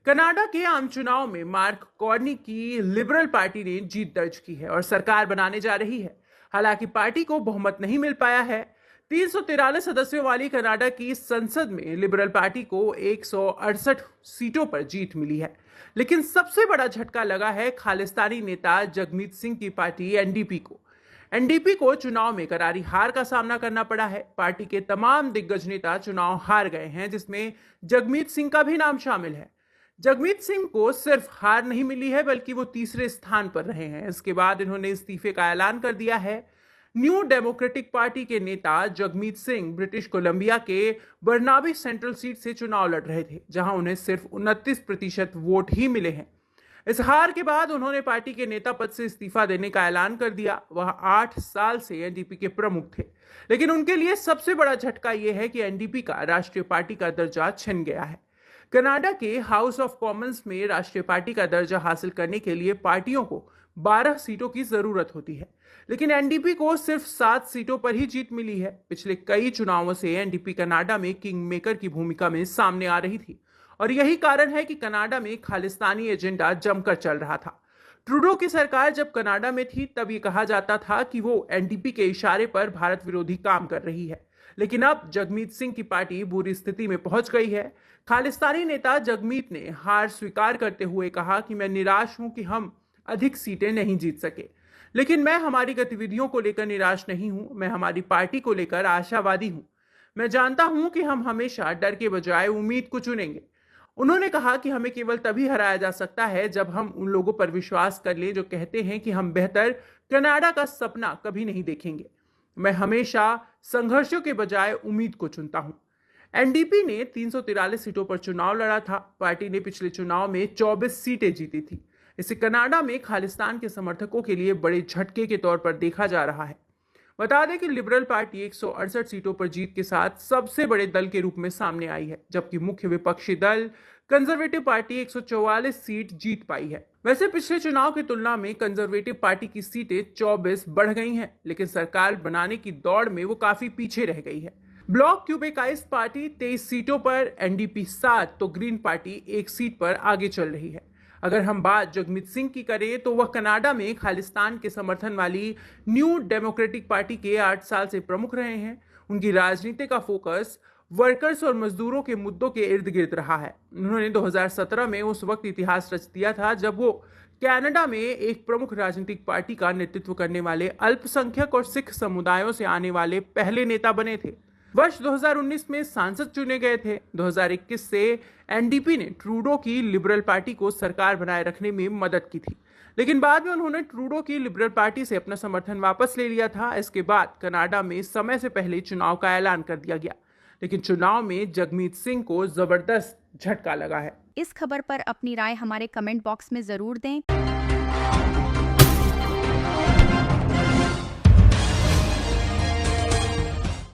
Canada के आम चुनाव में मार्क कार्नी की लिबरल पार्टी ने जीत दर्ज की है और सरकार बनाने जा रही है। हालांकि पार्टी को बहुमत नहीं मिल पाया है। 343 सदस्यों वाली कनाडा की संसद में लिबरल पार्टी को 168 सीटों पर जीत मिली है। लेकिन सबसे बड़ा झटका लगा है खालिस्तानी नेता जगमीत सिंह की पार्टी एनडीपी को। एनडीपी को चुनाव में करारी हार का सामना करना पड़ा है। पार्टी के तमाम दिग्गज नेता चुनाव हार गए हैं, जिसमें जगमीत सिंह का भी नाम शामिल है। जगमीत सिंह को सिर्फ हार नहीं मिली है, बल्कि वो तीसरे स्थान पर रहे हैं। इसके बाद इन्होंने इस्तीफे का ऐलान कर दिया है। न्यू डेमोक्रेटिक पार्टी के नेता जगमीत सिंह ब्रिटिश कोलंबिया के बर्नाबी सेंट्रल सीट से चुनाव लड़ रहे थे, जहां उन्हें सिर्फ 29% वोट ही मिले हैं। इस हार के बाद उन्होंने पार्टी के नेता पद से इस्तीफा देने का ऐलान कर दिया। वह 8 साल से एनडीपी के प्रमुख थे, लेकिन उनके लिए सबसे बड़ा झटका यह है कि एनडीपी का राष्ट्रीय पार्टी का दर्जा छिन गया है। कनाडा के हाउस ऑफ कॉमन्स में राष्ट्रीय पार्टी का दर्जा हासिल करने के लिए पार्टियों को 12 सीटों की जरूरत होती है, लेकिन एनडीपी को सिर्फ 7 सीटों पर ही जीत मिली है। पिछले कई चुनावों से एनडीपी कनाडा में किंग मेकर की भूमिका में सामने आ रही थी, और यही कारण है कि कनाडा में खालिस्तानी एजेंडा जमकर चल रहा था। ट्रूडो की सरकार जब कनाडा में थी, तब ये कहा जाता था कि वो एनडीपी के इशारे पर भारत विरोधी काम कर रही है। लेकिन अब जगमीत सिंह की पार्टी बुरी स्थिति में पहुंच गई है। खालिस्तानी नेता जगमीत ने हार स्वीकार करते हुए कहा कि मैं निराश हूं कि हम अधिक सीटें नहीं जीत सके, लेकिन मैं हमारी गतिविधियों को लेकर निराश नहीं हूं। मैं हमारी पार्टी को लेकर आशावादी हूं। मैं जानता हूं कि हम हमेशा डर के बजाय उम्मीद को चुनेंगे। उन्होंने कहा कि हमें केवल तभी हराया जा सकता है जब हम उन लोगों पर विश्वास कर लें जो कहते हैं कि हम बेहतर कनाडा का सपना कभी नहीं देखेंगे। मैं हमेशा संघर्षों के बजाय उम्मीद को चुनता हूं। एनडीपी ने 343 सीटों पर चुनाव लड़ा था। पार्टी ने पिछले चुनाव में 24 सीटें जीती थी। इसे कनाडा में खालिस्तान के समर्थकों के लिए बड़े झटके के तौर पर देखा जा रहा है। बता दें कि लिबरल पार्टी 168 सीटों पर जीत के साथ सबसे बड़े दल के रूप में सामने आई है, जबकि मुख्य विपक्षी दल कंजर्वेटिव पार्टी 144 सीट जीत पाई है। वैसे पिछले चुनाव की तुलना में कंजर्वेटिव पार्टी की सीटें 24 बढ़ गई हैं, लेकिन सरकार बनाने की दौड़ में वो काफी पीछे रह गई है। ब्लॉक क्यूबेकाइस्ट पार्टी 23 सीटों पर, एनडीपी 7, तो ग्रीन पार्टी 1 सीट पर आगे चल रही है। अगर हम बात जगमीत सिंह की करें तो वह कनाडा में खालिस्तान के समर्थन वाली न्यू डेमोक्रेटिक पार्टी के 8 साल से प्रमुख रहे हैं। उनकी राजनीति का फोकस वर्कर्स और मजदूरों के मुद्दों के इर्द गिर्द रहा है। उन्होंने 2017 में उस वक्त इतिहास रच दिया था जब वो कनाडा में एक प्रमुख राजनीतिक पार्टी का नेतृत्व करने वाले अल्पसंख्यक और सिख समुदायों से आने वाले पहले नेता बने थे। वर्ष 2019 में सांसद चुने गए थे। 2021 से एनडीपी ने ट्रूडो की लिबरल पार्टी को सरकार बनाए रखने में मदद की थी, लेकिन बाद में उन्होंने ट्रूडो की लिबरल पार्टी से अपना समर्थन वापस ले लिया था। इसके बाद कनाडा में समय से पहले चुनाव का ऐलान कर दिया गया, लेकिन चुनाव में जगमीत सिंह को जबरदस्त झटका लगा है। इस खबर पर अपनी राय हमारे कमेंट बॉक्स में जरूर दें।